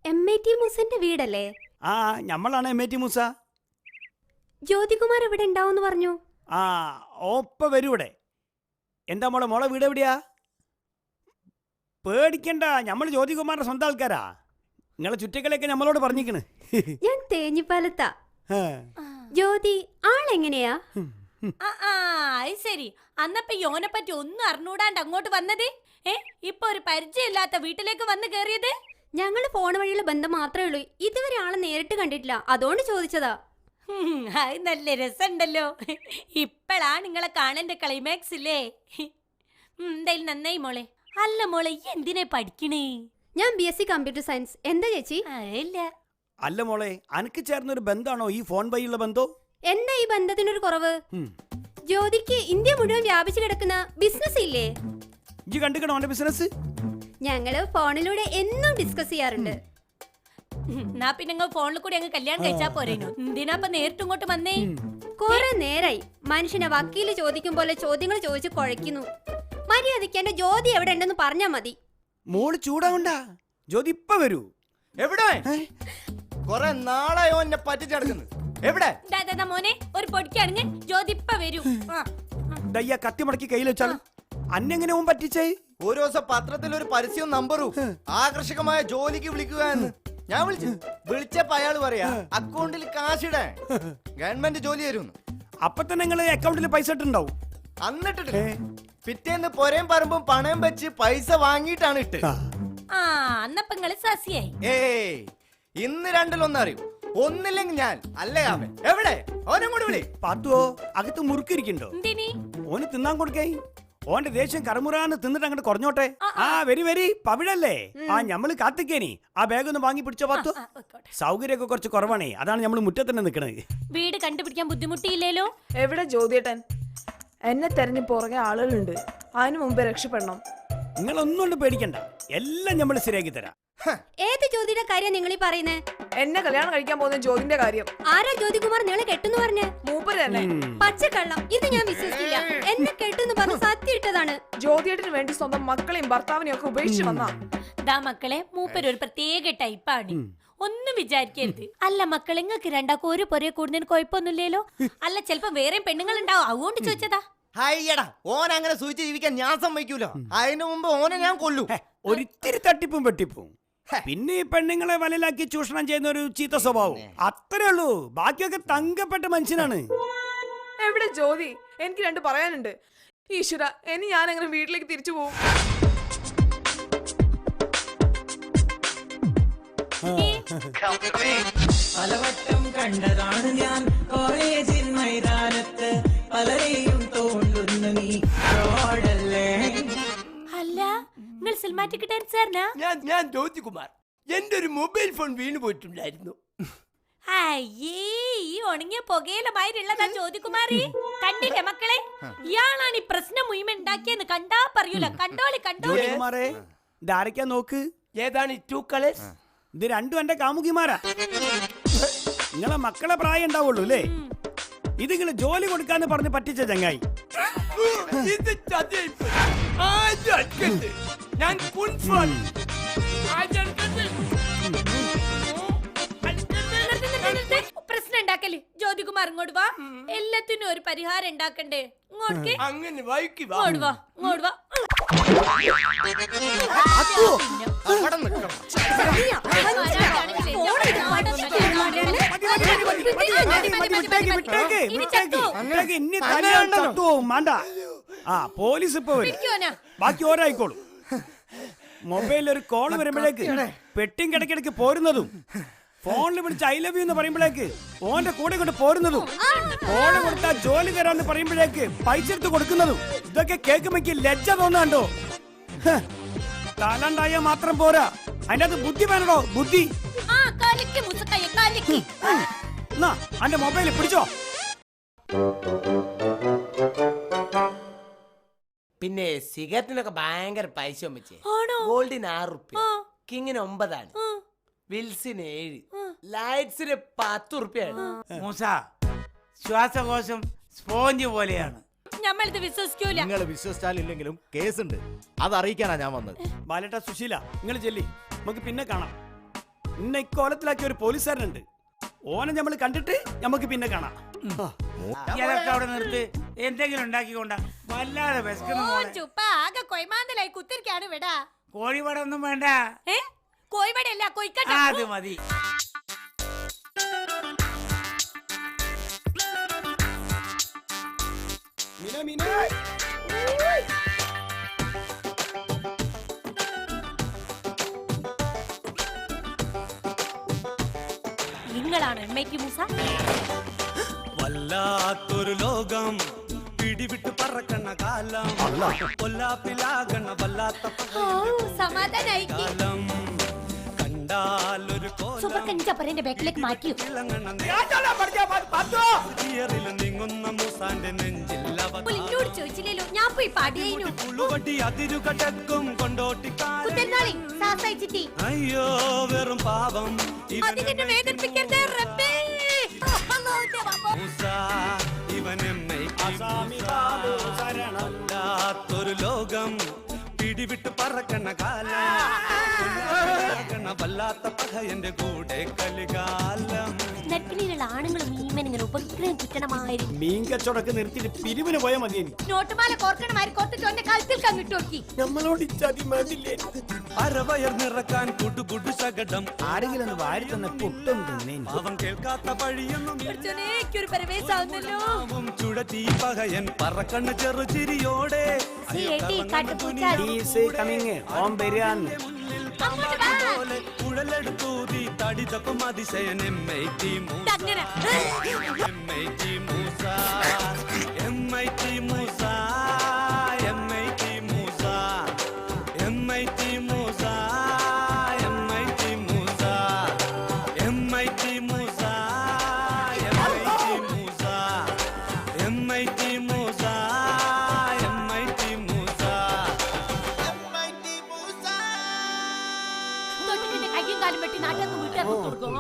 MAT മൂസന്റെ വീടല്ലേ? ആ ഞമ്മളാണ് MAT Musa. Jyothikumar ഇവിടെ ഉണ്ടാവും പറഞ്ഞു. ആ ഓപ്പ വരൂടെ. എന്താ മോളെ വീട് എവിടെയാ? പേടിക്കണ്ട, നമ്മൾ ജ്യോതികുമാറിന്റെ സ്വന്തം ആൾക്കാരാ. നിങ്ങളെ ചുറ്റക്കളൊക്കെ നമ്മളോട് പറഞ്ഞിക്കണ്. ഞാൻ തേഞ്ഞിപ്പാലത്താ. ജ്യോതി ആളെങ്ങനെയാ? ശരി, അന്നപ്പോ യോനെ പറ്റി ഒന്നും അറിഞ്ഞൂടാണ്ട് അങ്ങോട്ട് വന്നത്? ഇപ്പൊ ഒരു പരിചയമില്ലാത്ത വീട്ടിലേക്ക് വന്ന് കേറിയത്? ഞങ്ങള് ഫോൺ വഴിയുള്ള ബന്ധം മാത്രമേ ഉള്ളൂ. ഇതുവരെ ആളെ നേരിട്ട് കണ്ടിട്ടില്ല, അതുകൊണ്ട് ചോദിച്ചതാ. അത് നല്ല രസമുണ്ടല്ലോ. ഇപ്പഴാ നിങ്ങളെ കാണേണ്ട ക്ലൈമാക്സ് ഇല്ലേ? എന്തായാലും നന്നായി മോളെ. അല്ല മോളെ, ഈ എന്തിനാ പഠിക്കണേ? ഞാൻ BSc കമ്പ്യൂട്ടർ സയൻസ്. എന്താ ചേച്ചി? ഇല്ല. അല്ല മോളെ, അനക്ക് ചേർന്നൊരു ബന്ധാണോ ഈ ഫോൺ വഴിയുള്ള ബന്ധോ? എന്താ ഈ ബന്ധത്തിനൊരു കുറവ്? ജ്യോതിക്ക് ഇന്ത്യ മുഴുവൻ വ്യാപിച്ചു കിടക്കുന്ന ബിസിനസ് ഇല്ലേ? ഇജ്ജ് കണ്ടിക്കണോ അവന്റെ ബിസിനസ്? ഞങ്ങള് ഫോണിലൂടെ എന്നും ഡിസ്കസ് ചെയ്യാറുണ്ട്. എന്നാ പിന്നെ നിങ്ങൾ ഫോണിൽ കൂടി അങ്ങ് കല്യാണം കഴിച്ചാ പോരേനു. എന്തിനാ നേരിട്ട് ഇങ്ങോട്ട് വന്നേ? കുറെ നേരായി മനുഷ്യനെ വക്കീല് ചോദിക്കും പോലെ ചോദ്യങ്ങൾ ചോദിച്ച് കുഴയ്ക്കുന്നു. മര്യാദയ്ക്ക് എന്റെ ജ്യോതി എവിടെ ഉണ്ടെന്ന് പറഞ്ഞാ മതി. മോള് ചൂടാവണ്ട, ജ്യോതി ഇപ്പൊ വരൂ. എവിടെ? കൊറേ നാളായോ എന്നെ പറ്റിച്ചടക്കുന്നു. എവിടെ മോനെ? ഒരു പൊടിക്കണിഞ്ഞ് ജ്യോതി ഇപ്പൊ വരൂ. ദയ്യ കത്തി മടക്കി കയ്യിൽ വെച്ചാലും അന്നെങ്ങനെ ഓൻ പറ്റിച്ചേ? ഒരു ദിവസം പത്രത്തിൽ ഒരു പരസ്യവും നമ്പറും ആകർഷകമായ ജോലിക്ക് വിളിക്കുക എന്ന് ഞാൻ വിളിച്ചപ്പോ അയാൾ പറയാ അക്കൗണ്ടിൽ കാശിടാൻ ഗവൺമെന്റ് ജോലി തരുന്നു. അപ്പൊ തന്നെ നിങ്ങള് അക്കൗണ്ടിൽ പൈസ ഇട്ടുണ്ടാവും. അന്നിട്ടിട്ട് പിറ്റേന്ന് പൊരയും പറമ്പും പണയം വെച്ച് പൈസ വാങ്ങിയിട്ടാണ് ഇട്ട്. അന്നപ്പങ്ങള് സസിയായി. ഇന്ന് രണ്ടിലൊന്നറിയും. ഒന്നില്ലെങ്കിൽ ഞാൻ അല്ലേ അവൻ. എവിടെ? ഓനും കൂടി വിളി. പാത്തുവോ അകത്ത് മുറുക്കിരിക്കണ്ടോ? ഓന് തിന്നാൻ കൊടുക്കേ. ഓന്റെ ദേഷ്യം കറമുറാന്ന് തിന്നിട്ട് അങ്ങോട്ട് കുറഞ്ഞോട്ടെ. വരി പവിഴല്ലേ? ഞമ്മള് കാത്തിക്കേനി. ആ ബാഗ് ഒന്ന് വാങ്ങി പിടിച്ചോ പാത്തു. സൗകര്യമൊക്കെ കുറച്ച് കുറവാണേ, അതാണ് നമ്മള് മുറ്റത്തന്നെ നിക്കണത്. വീട് കണ്ടുപിടിക്കാൻ ബുദ്ധിമുട്ടിയില്ലേലോ? എവിടെ ജ്യോതിയേട്ടൻ? എന്നെ തെരഞ്ഞു പുറകെ ആളുകളുണ്ട്. അതിനു മുമ്പേ രക്ഷപ്പെടണം. നിങ്ങളൊന്നും പേടിക്കണ്ട, എല്ലാം നമ്മൾ ശരിയാക്കി തരാം. ഏത് ജ്യോതിയുടെ കാര്യം നിങ്ങൾ ഈ പറയുന്നേ? എന്നെ കല്യാണം കഴിക്കാൻ പോകുന്ന ജ്യോതിന്റെ കാര്യം. ആരാ ജ്യോതികുമാർ നിങ്ങളെ കെട്ടുന്നു പറഞ്ഞേ? മൂപ്പര് തന്നെ. പച്ചക്കള്ളം, ഇത് ഞാൻ വിശ്വസിക്കില്ല. എന്നെ കെട്ടുന്നു പറഞ്ഞ് സത്യം ഇട്ടതാണ്. ജ്യോതിയേട്ടന് വേണ്ടി സ്വന്തം മക്കളെയും ഭർത്താവിനെയും ഒക്കെ ഉപേക്ഷിച്ച് വന്നാ. ദാ മക്കളെ, മൂപ്പര് ഒരു പ്രത്യേക ടൈപ്പാണ്. ഒന്നും വിചാരിക്കരുത്. അല്ല മക്കളെ, നിങ്ങൾക്ക് രണ്ടാക്കും ഒരു പൊരയെ കൂടുന്നതിന് കുഴപ്പമൊന്നുമില്ലല്ലോ? അല്ല, ചിലപ്പോ വേറെ പെണ്ണുങ്ങൾ ഉണ്ടാവും, അതുകൊണ്ട് ചോദിച്ചതാ. ഹയ്യടാ, ഓൻ അങ്ങനെ സൂചിച്ച് ജീവിക്കാൻ ഞാൻ സമ്മതിക്കൂല. അതിനു മുമ്പ് ഓനെ ഞാൻ കൊല്ലു. ഒരിത്തിരി തട്ടിപ്പും വെട്ടിപ്പും. പിന്നെ ഈ പെണ്ണുങ്ങളെ വലയിലാക്കി ചൂഷണം ചെയ്യുന്ന ഒരു ചീത്ത സ്വഭാവം, അത്രേ ഉള്ളൂ. ബാക്കിയൊക്കെ തങ്കപ്പെട്ട മനുഷ്യനാണ്. എവിടെ ജ്യോതി? എനിക്ക് രണ്ട് പറയാനുണ്ട്. ഈശ്വര, ഇനി ഞാൻ അങ്ങനെ വീട്ടിലേക്ക് തിരിച്ചു പോകും. പലവട്ടം കണ്ടതാണ് ഞാൻ കോളേജിൽ മൈതാനത്ത് പലരെയും തോണ്ടുന്നു നീ. അല്ല, നിങ്ങൾ സിനിമാറ്റിക് ഡാൻസറിനാ? ഞാൻ ജ്യോതികുമാർ. എന്റെ ഒരു മൊബൈൽ ഫോൺ വീണു പോയിട്ടുണ്ടായിരുന്നു. അയ്യേ, ഈ ഉണങ്ങിയ പുകയിലമായിരുള്ളതാ ജ്യോതികുമാറി. കണ്ടില്ലേ മക്കളെ, ഇയാളാണ് ഈ പ്രശ്നം മുഴുവൻ ഉണ്ടാക്കിയെന്ന് കണ്ടാ പറയൂല. കണ്ടോളി. ജ്യോതികുമാറേ, ഇതാരൊക്കെയാ നോക്ക്. ഏതാണ് ഈ 2 കളേഴ്സ്? ഇത് രണ്ടും എന്റെ കാമുകിമാരാ. നിങ്ങളെ മക്കളെ പ്രായം ഉണ്ടാവുള്ളൂ അല്ലേ? ഇത് നിങ്ങള് ജോലി കൊടുക്കാന്ന് പറഞ്ഞ് പറ്റിച്ച ചങ്ങായി. ഇത് ചതിയായിപ്പോയി. ആരും അടിക്കരുത്. ഞാൻ കുൻഫാണ്. ആരും അടിക്കരുത്. പ്രശ്നം ഉണ്ടാക്കല്. ജ്യോതികുമാർ ഇങ്ങോട്ട് വാ. എല്ലാത്തിനും ഒരു പരിഹാരം ഉണ്ടാക്കണ്ടേ? ഇങ്ങോട്ട് അങ്ങനെ വൈകി വാ. ഇങ്ങോട്ട് വാ. പോലീസ് ഇപ്പൊ വരും, ബാക്കി ഓരായിക്കോളും. മൊബൈലിൽ ഒരു കോള് വരുമ്പോഴേക്ക് പെട്ടിയും കിടക്കിടക്ക് പോരുന്നതും, ഫോണിൽ വിളിച്ച് I love you എന്ന് പറയുമ്പോഴേക്ക് ഓന്റെ കൂടെ കൊണ്ട് പോരുന്നതും, ഫോണ് കൊടുത്താ ജോലി തരാന്ന് പറയുമ്പോഴേക്ക് പൈസ എടുത്ത് കൊടുക്കുന്നതും, ഇതൊക്കെ കേൾക്കുമ്പോ ലജ്ജ തോന്നാണ്ടോ? തലണ്ടായ മാത്രം പോരാ, അതിന്റെ അത് ബുദ്ധി വേണോ? ബുദ്ധി. അന്റെ മൊബൈൽ പിടിച്ചോ. പിന്നെ സിഗരറ്റിനൊക്കെ ഭയങ്കര പൈസ വെച്ചേ. ഗോൾഡിന് 6 റുപ്യ, കിങ്ങിന് 9 ആണ്, വിൽസിന് 7, ലൈറ്റ്സിന് 10 റുപ്യാണ്. മൂസ, ശ്വാസകോശം സ്പോഞ്ച് പോലെയാണ്. നമ്മളിത് വിശ്വസിക്കൂല. നിങ്ങൾ വിശ്വസിച്ചാലില്ലെങ്കിലും കേസുണ്ട്, അത് അറിയിക്കാനാ ഞാൻ വന്നത്. ബാലേട്ട, സുശീല, നിങ്ങൾ ചെല്ലി, നമുക്ക് പിന്നെ കാണാം. ഇന്ന ഇക്കോലത്തിലാക്കിയ ഒരു പോലീസുകാരനുണ്ട്. ഓനെ നമ്മൾ കണ്ടിട്ട് നമുക്ക് പിന്നെ കാണാം. ഇതൊക്കെ അവിടെ നിർത്ത്. എന്തെങ്കിലും ഉണ്ടാക്കിക്കൊണ്ട വല്ലാതെ വിശക്കുന്നു മോളെ. ചുപ്പ ആകെ കൊയ്മാന്തലായി കുത്തിരിക്കാണ് വിടാ. കോഴിവട ഒന്നും വേണ്ട. കോഴിവടയല്ല കൊയ്ക്കട്ട. അത് മതി. മീന, മീന. നിങ്ങളാണ് എമ്മയ്ക്ക് മൂസ. വല്ലാത്തൊരു ലോകം പിടിവിട്ട് പറക്കണ കാലം കൊല്ലാപ്പിലാകണ വല്ലാത്ത സമാധാനായി കാലം കണ്ടാലൊരു സൂപ്പർക്കഞ്ചപ്പറിന്റെ ബാക്കിലേക്ക് മാറ്റിയോ. നീങ്ങുന്ന മൂസാന്റെ നെഞ്ചിൽ എന്നോട് ചോദിച്ചില്ലല്ലോ, ഞാൻ പോയി പാടിയേനു. പുളുവടി അതിരുകടക്കും കൊണ്ടോട്ടിക്കാരി അയ്യോ വെറും പാവം അതിനെ വേദനിപ്പിക്കരുതേ റബ്ബേ. മൂസ ഇവനെമ്മയ്ക്കൊരു ലോകം പിടിവിട്ട് പറക്കണ കാലം വല്ലാത്ത പകയന്റെ കൂടെ കലികാലം. നെറ്റിലുള്ള ആണുങ്ങളും മീമനിങ്ങനെ ഉപഗ്രഹം ചുറ്റണമായിരുന്നു. മീൻ കച്ചവടമൊക്കെ നിർത്തിയിട്ട് പിരിവിന് പോയാൽ മതി. നോട്ടുമാല കോർക്കണമാരി കോർത്തിട്ട് എന്റെ കഴുത്തിൽ കങ്ങിട്ട് നോക്കി. നമ്മളോട് ഇച്ചാതി മതില്ലേ? അരവയർ നിറക്കാൻ കുടുകുടു ശകടം ആരെങ്കിലും ഒന്ന് വാരി തന്ന പുട്ടും തിന്നേ. അവൻ കേൾക്കാത്ത വഴിയൊന്നും ഒരു പരവേശാവുന്നല്ലോ. ചുഴറ്റി പകയൻ പറക്കണ്ണ് ചെറുചിരിയോടെ കുഴലെടുത്തൂതി തടിതപ്പം Athisayan MIT Musa MIT Musa MIT Musa MIT Musa MIT Musa MIT Musa MIT Musa MIT Musa തൊട്ടിട്ട് കയ്യും കാലും വെട്ടി നാട്ടിൽ നിന്ന് വീട്ടുകാർക്ക് കൊടുക്കും.